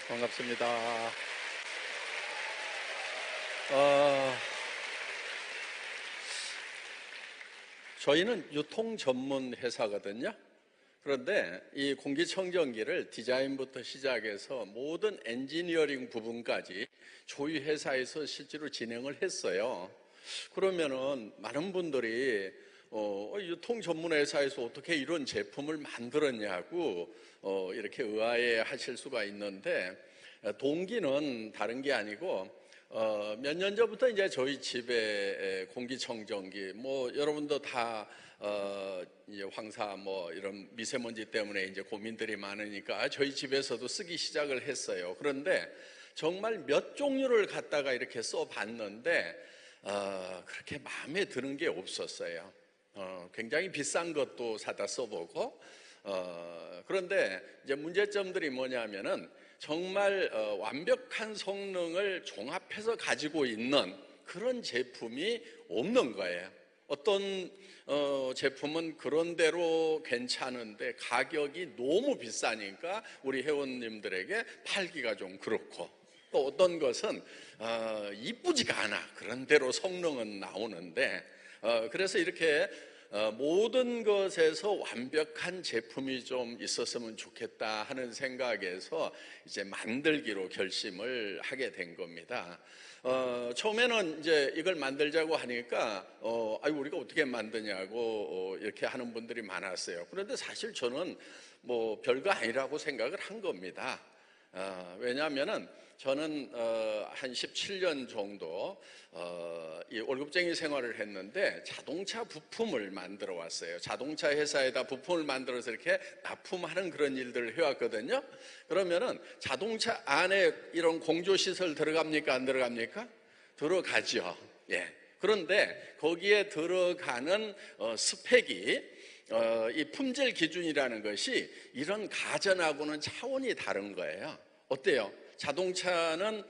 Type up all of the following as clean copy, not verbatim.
반갑습니다. 어, 저희는 유통 전문 회사거든요. 그런데 이 공기청정기를 디자인부터 시작해서 모든 엔지니어링 부분까지 저희 회사에서 실제로 진행을 했어요. 그러면은 많은 분들이 유통 전문 회사에서 어떻게 이런 제품을 만들었냐고 이렇게 의아해 하실 수가 있는데, 동기는 다른 게 아니고 몇 년 전부터 이제 저희 집에 공기청정기, 뭐 여러분도 다 이제 황사 뭐 이런 미세먼지 때문에 이제 고민들이 많으니까 저희 집에서도 쓰기 시작을 했어요. 그런데 정말 몇 종류를 갖다가 이렇게 써봤는데 그렇게 마음에 드는 게 없었어요. 굉장히 비싼 것도 사다 써보고, 그런데 이제 문제점들이 뭐냐면은 정말 완벽한 성능을 종합해서 가지고 있는 그런 제품이 없는 거예요. 어떤 제품은 그런대로 괜찮은데 가격이 너무 비싸니까 우리 회원님들에게 팔기가 좀 그렇고, 또 어떤 것은 이쁘지가 않아. 그런대로 성능은 나오는데, 그래서 이렇게 모든 것에서 완벽한 제품이 좀 있었으면 좋겠다 하는 생각에서 이제 만들기로 결심을 하게 된 겁니다. 처음에는 이제 이걸 만들자고 하니까 우리가 어떻게 만드냐고 이렇게 하는 분들이 많았어요. 그런데 사실 저는 뭐 별거 아니라고 생각을 한 겁니다. 왜냐하면은 저는 한 17년 정도 이 월급쟁이 생활을 했는데 자동차 부품을 만들어 왔어요. 자동차 회사에다 부품을 만들어서 이렇게 납품하는 그런 일들을 해왔거든요. 그러면은 자동차 안에 이런 공조시설 들어갑니까? 안 들어갑니까? 들어가죠. 예. 그런데 거기에 들어가는 스펙이 이 품질 기준이라는 것이 이런 가전하고는 차원이 다른 거예요. 어때요? 자동차는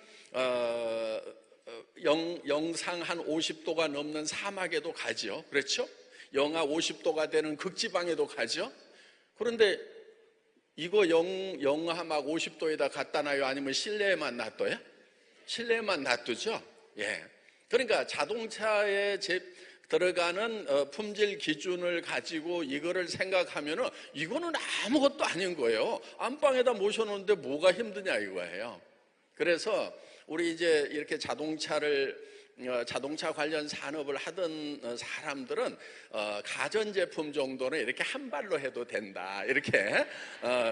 영상 한 50도가 넘는 사막에도 가죠. 그렇죠? 영하 50도가 되는 극지방에도 가죠. 그런데 이거 영하 막 50도에다 갖다 놔요? 아니면 실내에만 놔둬요? 실내에만 놔두죠. 예. 그러니까 자동차에 들어가는 품질 기준을 가지고 이거를 생각하면은 이거는 아무것도 아닌 거예요. 안방에다 모셔놓는데 뭐가 힘드냐 이거예요. 그래서 우리 이제 이렇게 자동차 관련 산업을 하던 사람들은 가전제품 정도는 이렇게 한 발로 해도 된다, 이렇게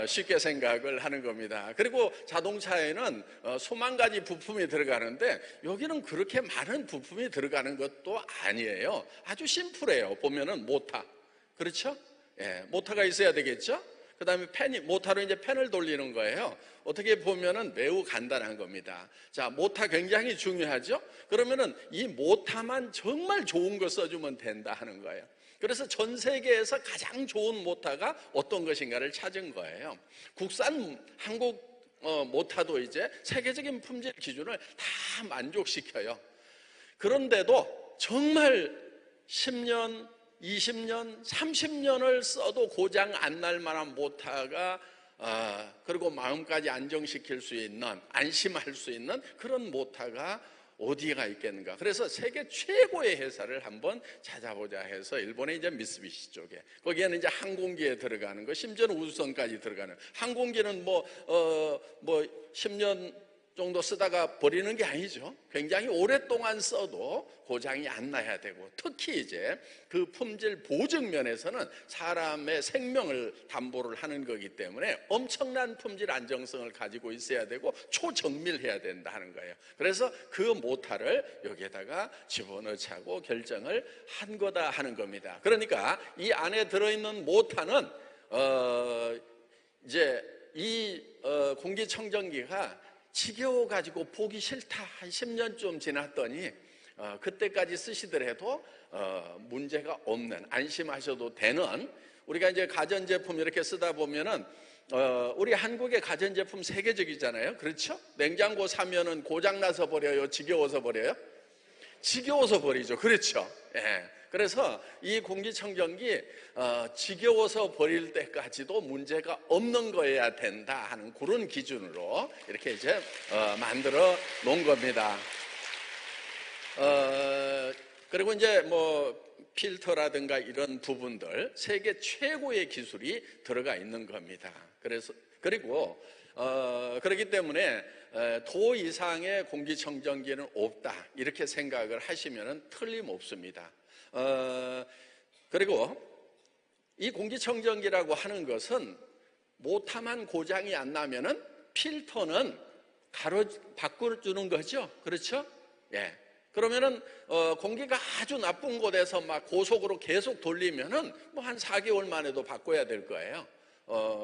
쉽게 생각을 하는 겁니다. 그리고 자동차에는 수만 가지 부품이 들어가는데 여기는 그렇게 많은 부품이 들어가는 것도 아니에요. 아주 심플해요. 보면은 모터, 그렇죠? 예, 모터가 있어야 되겠죠? 그 다음에 모터로 이제 팬을 돌리는 거예요. 어떻게 보면은 매우 간단한 겁니다. 자, 모터 굉장히 중요하죠? 그러면은 이 모터만 정말 좋은 거 써주면 된다 하는 거예요. 그래서 전 세계에서 가장 좋은 모터가 어떤 것인가를 찾은 거예요. 국산 한국 모터도 이제 세계적인 품질 기준을 다 만족시켜요. 그런데도 정말 10년, 20년, 30년을 써도 고장 안 날 만한 모터가 그리고 마음까지 안정시킬 수 있는, 안심할 수 있는 그런 모터가 어디가 있겠는가. 그래서 세계 최고의 회사를 한번 찾아보자 해서 일본의 이제 미쓰비시 쪽에, 거기에는 이제 항공기에 들어가는 거, 심지어는 우주선까지 들어가는, 항공기는 뭐 10년 정도 쓰다가 버리는 게 아니죠. 굉장히 오랫동안 써도 고장이 안 나야 되고, 특히 이제 그 품질 보증 면에서는 사람의 생명을 담보를 하는 거기 때문에 엄청난 품질 안정성을 가지고 있어야 되고 초정밀해야 된다 하는 거예요. 그래서 그 모터를 여기에다가 집어넣자고 결정을 한 거다 하는 겁니다. 그러니까 이 안에 들어있는 모터는 이제 이 공기청정기가 지겨워가지고 보기 싫다, 한 10년쯤 지났더니 그때까지 쓰시더라도 문제가 없는, 안심하셔도 되는, 우리가 이제 가전제품 이렇게 쓰다 보면은 우리 한국의 가전제품 세계적이잖아요. 그렇죠? 냉장고 사면은 고장나서 버려요? 지겨워서 버려요? 지겨워서 버리죠. 그렇죠? 예. 그래서 이 공기청정기 지겨워서 버릴 때까지도 문제가 없는 거여야 된다 하는 그런 기준으로 이렇게 이제 만들어 놓은 겁니다. 그리고 이제 뭐 필터라든가 이런 부분들 세계 최고의 기술이 들어가 있는 겁니다. 그리고 그렇기 때문에 도 이상의 공기청정기는 없다 이렇게 생각을 하시면 틀림없습니다. 그리고 이 공기청정기라고 하는 것은 못하면 고장이 안 나면은 필터는 바꿔주는 거죠. 그렇죠? 예. 그러면은 공기가 아주 나쁜 곳에서 막 고속으로 계속 돌리면은 뭐 한 4개월 만에도 바꿔야 될 거예요.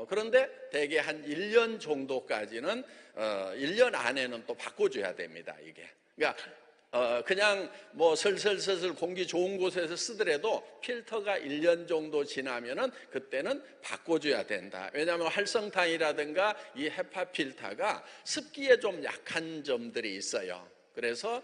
그런데 대개 한 1년 정도까지는 1년 안에는 또 바꿔줘야 됩니다. 이게. 그러니까 그냥 뭐 슬슬 공기 좋은 곳에서 쓰더라도 필터가 1년 정도 지나면은 그때는 바꿔줘야 된다. 왜냐하면 활성탄이라든가 이 헤파 필터가 습기에 좀 약한 점들이 있어요. 그래서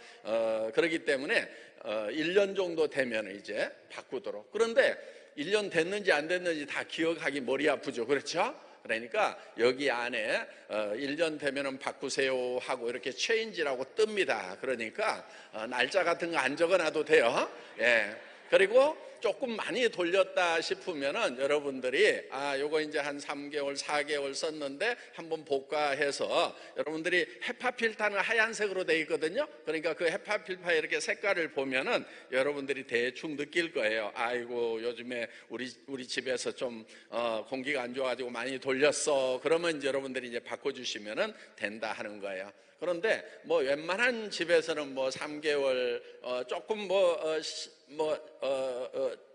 그렇기 때문에 1년 정도 되면 이제 바꾸도록. 그런데 1년 됐는지 안 됐는지 다 기억하기 머리 아프죠. 그렇죠? 그러니까 여기 안에 1년 되면은 바꾸세요 하고 이렇게 체인지라고 뜹니다. 그러니까 날짜 같은 거 안 적어놔도 돼요. 예. 그리고 조금 많이 돌렸다 싶으면은 여러분들이 요거 이제 한 3개월, 4개월 썼는데 한번 복과해서 여러분들이 헤파 필터는 하얀색으로 돼 있거든요. 그러니까 그 헤파 필터의 이렇게 색깔을 보면은 여러분들이 대충 느낄 거예요. 아이고 요즘에 우리 집에서 좀 공기가 안 좋아가지고 많이 돌렸어. 그러면 이제 여러분들이 이제 바꿔주시면은 된다 하는 거예요. 그런데 뭐 웬만한 집에서는 뭐 3개월 조금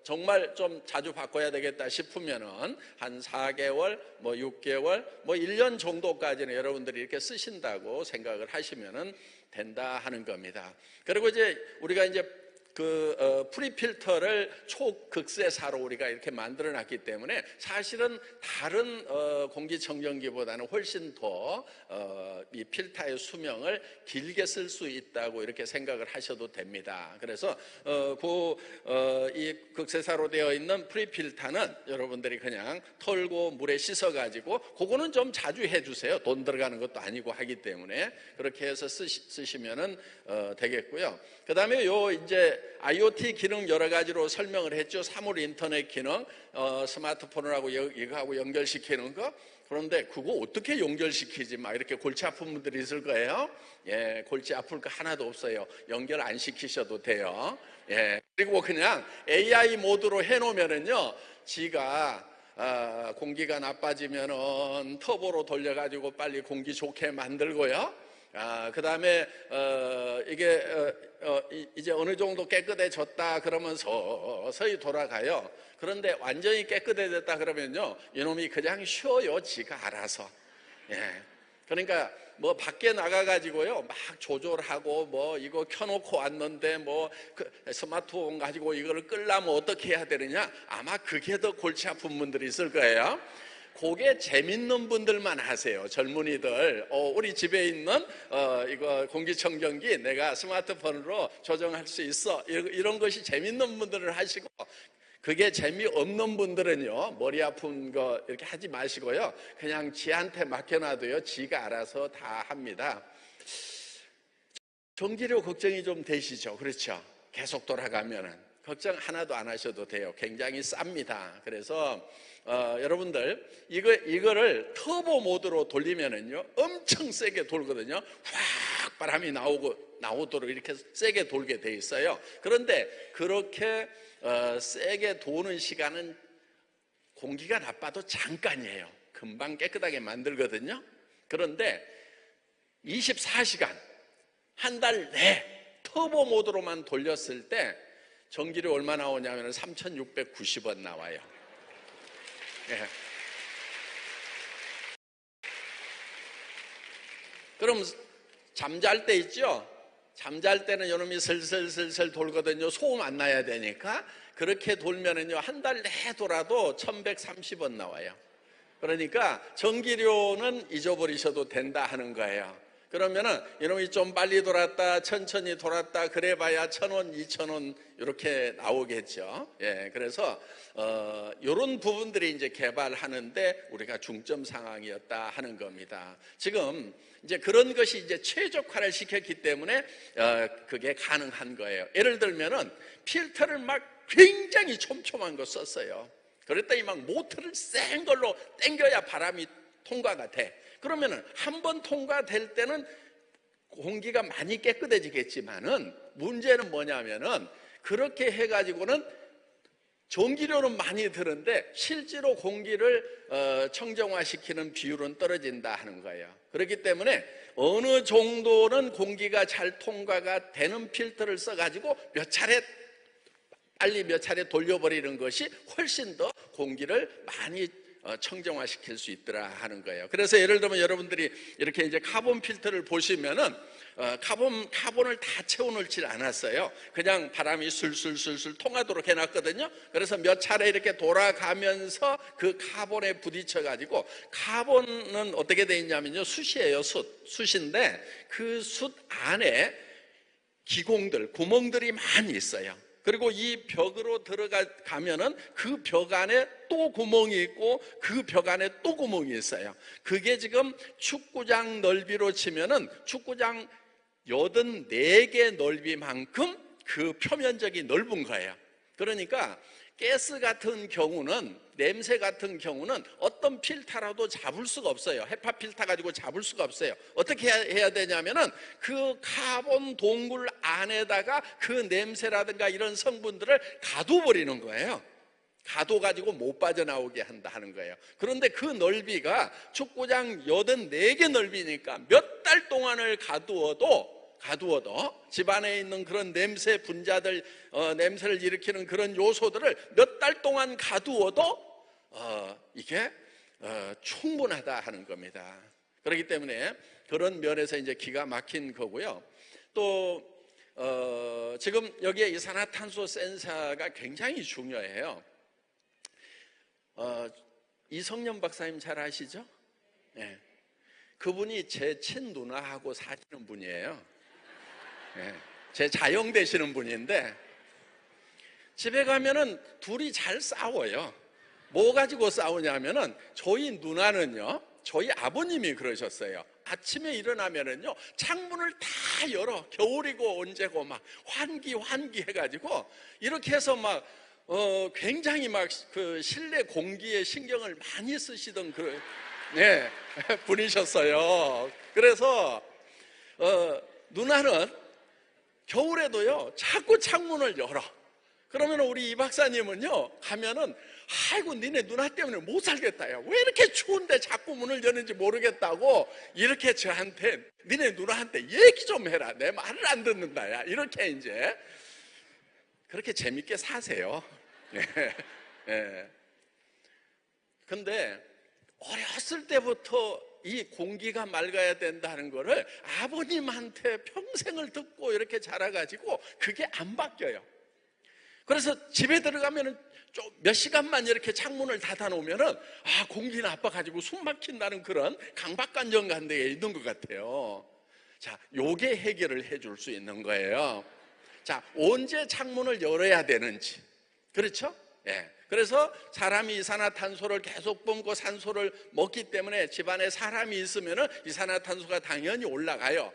정말 좀 자주 바꿔야 되겠다 싶으면은 한 4개월, 뭐 6개월, 뭐 1년 정도까지는 여러분들이 이렇게 쓰신다고 생각을 하시면은 된다 하는 겁니다. 그리고 이제 우리가 이제 프리필터를 초극세사로 우리가 이렇게 만들어 놨기 때문에 사실은 다른 공기청정기보다는 훨씬 더 이 필터의 수명을 길게 쓸 수 있다고 이렇게 생각을 하셔도 됩니다. 그래서 이 극세사로 되어 있는 프리필터는 여러분들이 그냥 털고 물에 씻어 가지고 그거는 좀 자주 해주세요. 돈 들어가는 것도 아니고 하기 때문에 그렇게 해서 쓰시면은 되겠고요. 그 다음에 이제 IoT 기능 여러 가지로 설명을 했죠. 사물 인터넷 기능, 스마트폰하고 이거하고 연결시키는 거. 그런데 그거 어떻게 연결시키지? 막 이렇게 골치 아픈 분들이 있을 거예요. 예, 골치 아플 거 하나도 없어요. 연결 안 시키셔도 돼요. 예, 그리고 그냥 AI 모드로 해놓으면은요, 지가 공기가 나빠지면은 터보로 돌려가지고 빨리 공기 좋게 만들고요. 그 다음에 이게 이제 어느 정도 깨끗해졌다 그러면 서서히 돌아가요. 그런데 완전히 깨끗해졌다 그러면요, 이놈이 그냥 쉬어요. 지가 알아서. 예. 그러니까 뭐 밖에 나가가지고요 막 조절하고 뭐 이거 켜놓고 왔는데 뭐 스마트폰 가지고 이거를 끌려면 어떻게 해야 되느냐, 아마 그게 더 골치 아픈 분들이 있을 거예요. 그게 재밌는 분들만 하세요. 젊은이들. 우리 집에 있는 이거 공기청정기 내가 스마트폰으로 조정할 수 있어. 이런 것이 재밌는 분들을 하시고, 그게 재미없는 분들은요, 머리 아픈 거 이렇게 하지 마시고요, 그냥 지한테 맡겨놔도요, 지가 알아서 다 합니다. 전기료 걱정이 좀 되시죠? 그렇죠? 계속 돌아가면은 걱정 하나도 안 하셔도 돼요. 굉장히 쌉니다. 그래서 여러분들 이거를 터보 모드로 돌리면은요, 엄청 세게 돌거든요. 확 바람이 나오도록 이렇게 세게 돌게 돼 있어요. 그런데 그렇게 세게 도는 시간은 공기가 나빠도 잠깐이에요. 금방 깨끗하게 만들거든요. 그런데 24시간 한 달 내 터보 모드로만 돌렸을 때 전기료 얼마 나오냐면 3,690원 나와요. 예. 그럼 잠잘 때 있죠? 잠잘 때는 요놈이 슬슬 돌거든요. 소음 안 나야 되니까. 그렇게 돌면은요, 한 달 내 돌아도 1,130원 나와요. 그러니까 전기료는 잊어버리셔도 된다 하는 거예요. 그러면은 이놈이 좀 빨리 돌았다, 천천히 돌았다, 그래봐야 1,000원, 2,000원 이렇게 나오겠죠. 예, 그래서 이런 부분들이 이제 개발하는데 우리가 중점 상황이었다 하는 겁니다. 지금 이제 그런 것이 이제 최적화를 시켰기 때문에 그게 가능한 거예요. 예를 들면은 필터를 막 굉장히 촘촘한 거 썼어요. 그랬더니 막 모터를 센 걸로 당겨야 바람이 통과가 돼. 그러면은 한 번 통과될 때는 공기가 많이 깨끗해지겠지만은 문제는 뭐냐면은 그렇게 해가지고는 전기료는 많이 드는데 실제로 공기를 청정화시키는 비율은 떨어진다 하는 거예요. 그렇기 때문에 어느 정도는 공기가 잘 통과가 되는 필터를 써가지고 빨리 몇 차례 돌려버리는 것이 훨씬 더 공기를 많이 청정화시킬 수 있더라 하는 거예요. 그래서 예를 들면 여러분들이 이렇게 이제 카본 필터를 보시면은 카본을 다 채워놓지 않았어요. 그냥 바람이 술술술술 통하도록 해놨거든요. 그래서 몇 차례 이렇게 돌아가면서 그 카본에 부딪혀가지고, 카본은 어떻게 돼 있냐면요, 숯이에요. 숯인데 그 숯 안에 기공들, 구멍들이 많이 있어요. 그리고 이 벽으로 들어가면은 그 벽 안에 또 구멍이 있고 그 벽 안에 또 구멍이 있어요. 그게 지금 축구장 넓이로 치면은 축구장 84개 넓이만큼 그 표면적이 넓은 거예요. 그러니까 가스 같은 경우는, 냄새 같은 경우는 어떤 필터라도 잡을 수가 없어요. 헤파 필터 가지고 잡을 수가 없어요. 어떻게 해야 되냐면은 그 카본 동굴 안에다가 그 냄새라든가 이런 성분들을 가둬버리는 거예요. 가둬가지고 못 빠져나오게 한다 하는 거예요. 그런데 그 넓이가 축구장 84개 넓이니까 몇 달 동안을 가두어도 집안에 있는 그런 냄새 분자들, 냄새를 일으키는 그런 요소들을 몇 달 동안 가두어도 이게 충분하다 하는 겁니다. 그렇기 때문에 그런 면에서 이제 기가 막힌 거고요. 또 지금 여기에 이산화탄소 센서가 굉장히 중요해요. 이성년 박사님 잘 아시죠? 네. 그분이 제 친누나하고 사시는 분이에요. 네. 제 자영 되시는 분인데 집에 가면은 둘이 잘 싸워요. 뭐 가지고 싸우냐면은 저희 누나는요, 저희 아버님이 그러셨어요. 아침에 일어나면은요, 창문을 다 열어. 겨울이고 언제고 막 환기 해가지고 이렇게 해서 막 굉장히 막 그 실내 공기에 신경을 많이 쓰시던 네, 분이셨어요. 그래서 누나는 겨울에도요 자꾸 창문을 열어. 그러면 우리 이 박사님은요 가면은, 아이고 니네 누나 때문에 못 살겠다, 야 왜 이렇게 추운데 자꾸 문을 여는지 모르겠다고 이렇게 저한테, 니네 누나한테 얘기 좀 해라, 내 말을 안 듣는다, 야 이렇게 이제 그렇게 재밌게 사세요. 예. 근데 어렸을 때부터 이 공기가 맑아야 된다는 거를 아버님한테 평생을 듣고 이렇게 자라가지고 그게 안 바뀌어요. 그래서 집에 들어가면은 좀 몇 시간만 이렇게 창문을 닫아 놓으면은 공기 나빠가지고 숨 막힌다는 그런 강박관념 같은 데 있는 것 같아요. 자, 요게 해결을 해줄 수 있는 거예요. 자, 언제 창문을 열어야 되는지. 그렇죠? 예. 그래서 사람이 이산화탄소를 계속 뿜고 산소를 먹기 때문에 집안에 사람이 있으면은 이산화탄소가 당연히 올라가요.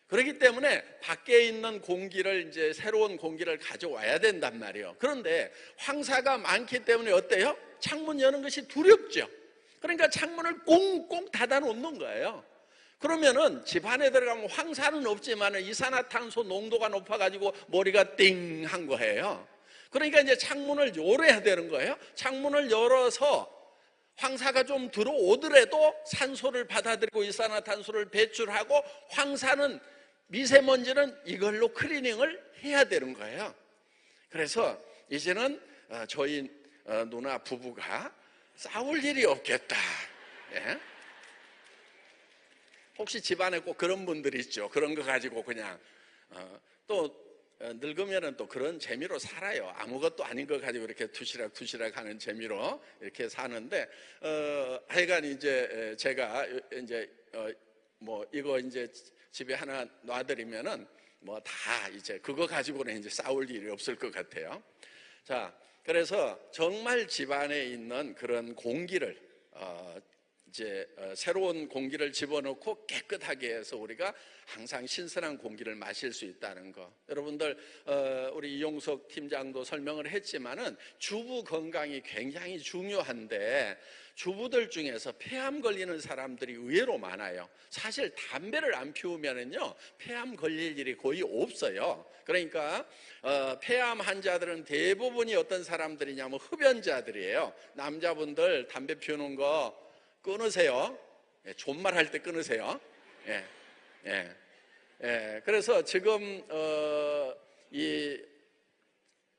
그렇기 때문에 밖에 있는 공기를, 이제 새로운 공기를 가져와야 된단 말이에요. 그런데 황사가 많기 때문에 어때요? 창문 여는 것이 두렵죠. 그러니까 창문을 꽁꽁 닫아 놓는 거예요. 그러면은 집 안에 들어가면 황사는 없지만 이산화탄소 농도가 높아가지고 머리가 띵한 거예요. 그러니까 이제 창문을 열어야 되는 거예요. 창문을 열어서 황사가 좀 들어오더라도 산소를 받아들이고 이산화탄소를 배출하고, 황사는, 미세먼지는 이걸로 클리닝을 해야 되는 거예요. 그래서 이제는 저희 누나 부부가 싸울 일이 없겠다. 예? 혹시 집안에 꼭 그런 분들 있죠. 그런 거 가지고 그냥 또 늙으면은 또 그런 재미로 살아요. 아무것도 아닌 거 가지고 이렇게 투시락 하는 재미로 이렇게 사는데, 하여간 이제 제가 이제 뭐 이거 이제 집에 하나 놔드리면은 뭐 다 이제 그거 가지고는 이제 싸울 일이 없을 것 같아요. 자, 그래서 정말 집안에 있는 그런 공기를 이제 새로운 공기를 집어넣고 깨끗하게 해서 우리가 항상 신선한 공기를 마실 수 있다는 거. 여러분들 우리 이용석 팀장도 설명을 했지만은 주부 건강이 굉장히 중요한데 주부들 중에서 폐암 걸리는 사람들이 의외로 많아요. 사실 담배를 안 피우면은요 폐암 걸릴 일이 거의 없어요. 그러니까 폐암 환자들은 대부분이 어떤 사람들이냐면 흡연자들이에요. 남자분들 담배 피우는 거 끊으세요. 예, 존말할 때 끊으세요. 예, 예, 예. 그래서 지금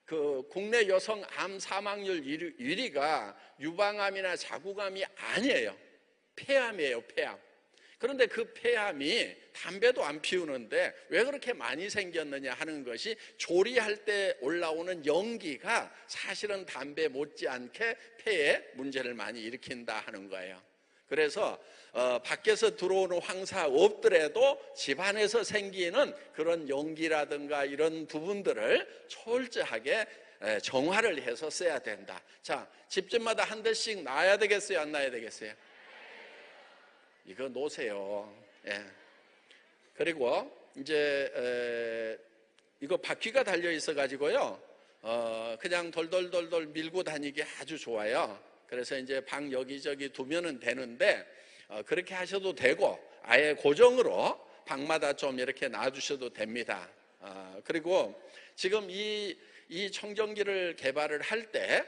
그 국내 여성 암 사망률 1위가 유방암이나 자궁암이 아니에요. 폐암이에요, 폐암. 그런데 그 폐암이 담배도 안 피우는데 왜 그렇게 많이 생겼느냐 하는 것이 조리할 때 올라오는 연기가 사실은 담배 못지않게 폐에 문제를 많이 일으킨다 하는 거예요. 그래서 밖에서 들어오는 황사 없더라도 집안에서 생기는 그런 연기라든가 이런 부분들을 철저하게 정화를 해서 써야 된다. 자, 집집마다 한 대씩 놔야 되겠어요, 안 놔야 되겠어요? 이거 놓으세요. 예. 그리고 이제 이거 바퀴가 달려 있어 가지고요 그냥 돌돌돌돌 밀고 다니기 아주 좋아요. 그래서 이제 방 여기저기 두면은 되는데 그렇게 하셔도 되고 아예 고정으로 방마다 좀 이렇게 놔두셔도 됩니다. 그리고 지금 이 청정기를 개발을 할 때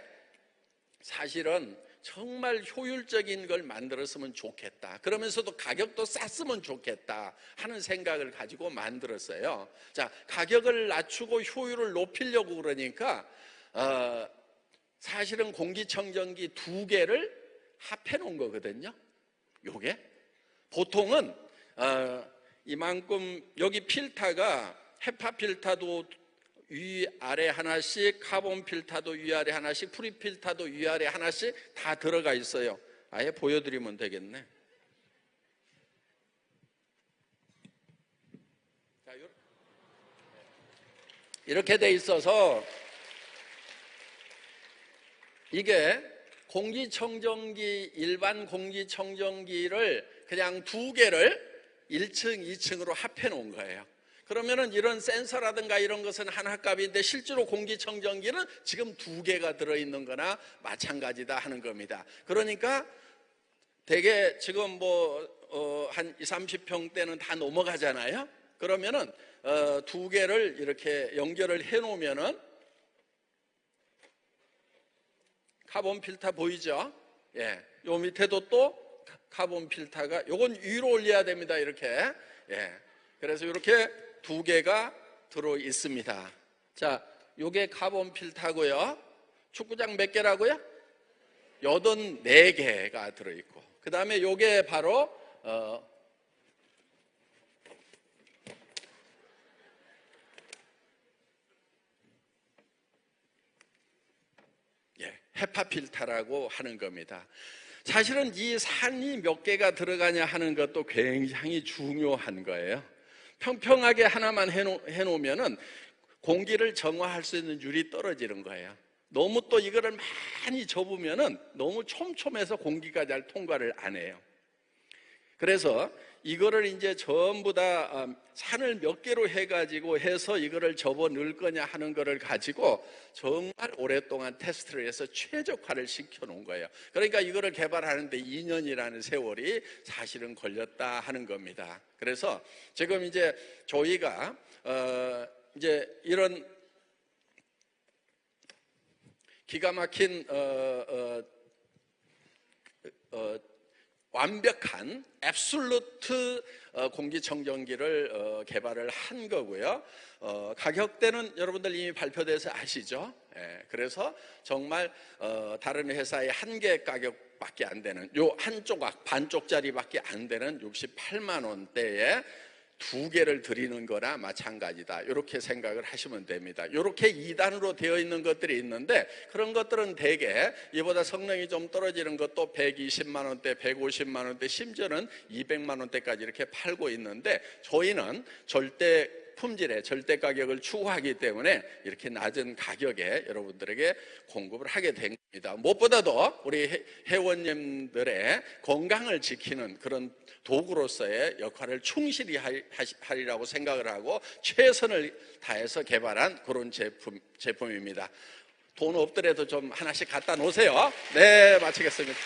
사실은 정말 효율적인 걸 만들었으면 좋겠다. 그러면서도 가격도 쌌으면 좋겠다 하는 생각을 가지고 만들었어요. 자, 가격을 낮추고 효율을 높이려고 그러니까 사실은 공기청정기 2개를 합해 놓은 거거든요. 요게 보통은 이만큼 여기 필터가 헤파 필터도 위아래 하나씩, 카본 필터도 위아래 하나씩, 프리 필터도 위아래 하나씩 다 들어가 있어요. 아예 보여드리면 되겠네. 자, 이렇게 돼 있어서 이게 공기청정기, 일반 공기청정기를 그냥 2개를 1층, 2층으로 합해 놓은 거예요. 그러면은 이런 센서라든가 이런 것은 하나 값인데 실제로 공기청정기는 지금 2개가 들어있는 거나 마찬가지다 하는 겁니다. 그러니까 되게 지금 한 20, 30평대는 다 넘어가잖아요. 그러면은 2개를 이렇게 연결을 해 놓으면은 카본 필터 보이죠? 예. 요 밑에도 또 카본 필터가 요건 위로 올려야 됩니다. 이렇게. 예. 그래서 이렇게 2개가 들어 있습니다. 자, 요게 카본 필터고요. 축구장 몇 개라고요? 84개가 들어 있고. 그다음에 요게 바로 헤파 필터라고 하는 겁니다. 사실은 이 산이 몇 개가 들어가냐 하는 것도 굉장히 중요한 거예요. 평평하게 하나만 해놓으면은 공기를 정화할 수 있는 율이 떨어지는 거예요. 너무 또 이거를 많이 접으면은 너무 촘촘해서 공기가 잘 통과를 안 해요. 그래서 이거를 이제 전부 다 산을 몇 개로 해가지고 해서 이거를 접어 넣을 거냐 하는 거를 가지고 정말 오랫동안 테스트를 해서 최적화를 시켜 놓은 거예요. 그러니까 이거를 개발하는데 2년이라는 세월이 사실은 걸렸다 하는 겁니다. 그래서 지금 이제 저희가 이제 이런 기가 막힌 완벽한 앱솔루트 공기청정기를 개발을 한 거고요. 가격대는 여러분들 이미 발표돼서 아시죠? 예, 그래서 정말 다른 회사의 한 개 가격밖에 안 되는 요 한 조각 반 쪽짜리밖에 안 되는 68만 원대에 2개를 드리는 거나 마찬가지다. 이렇게 생각을 하시면 됩니다. 이렇게 2단으로 되어 있는 것들이 있는데 그런 것들은 대개 이보다 성능이 좀 떨어지는 것도 120만 원대, 150만 원대, 심지어는 200만 원대까지 이렇게 팔고 있는데 저희는 절대 품질의 절대 가격을 추구하기 때문에 이렇게 낮은 가격에 여러분들에게 공급을 하게 된 겁니다. 무엇보다도 우리 회원님들의 건강을 지키는 그런 도구로서의 역할을 충실히 하리라고 생각을 하고 최선을 다해서 개발한 그런 제품입니다. 돈 없더라도 좀 하나씩 갖다 놓으세요. 네, 마치겠습니다.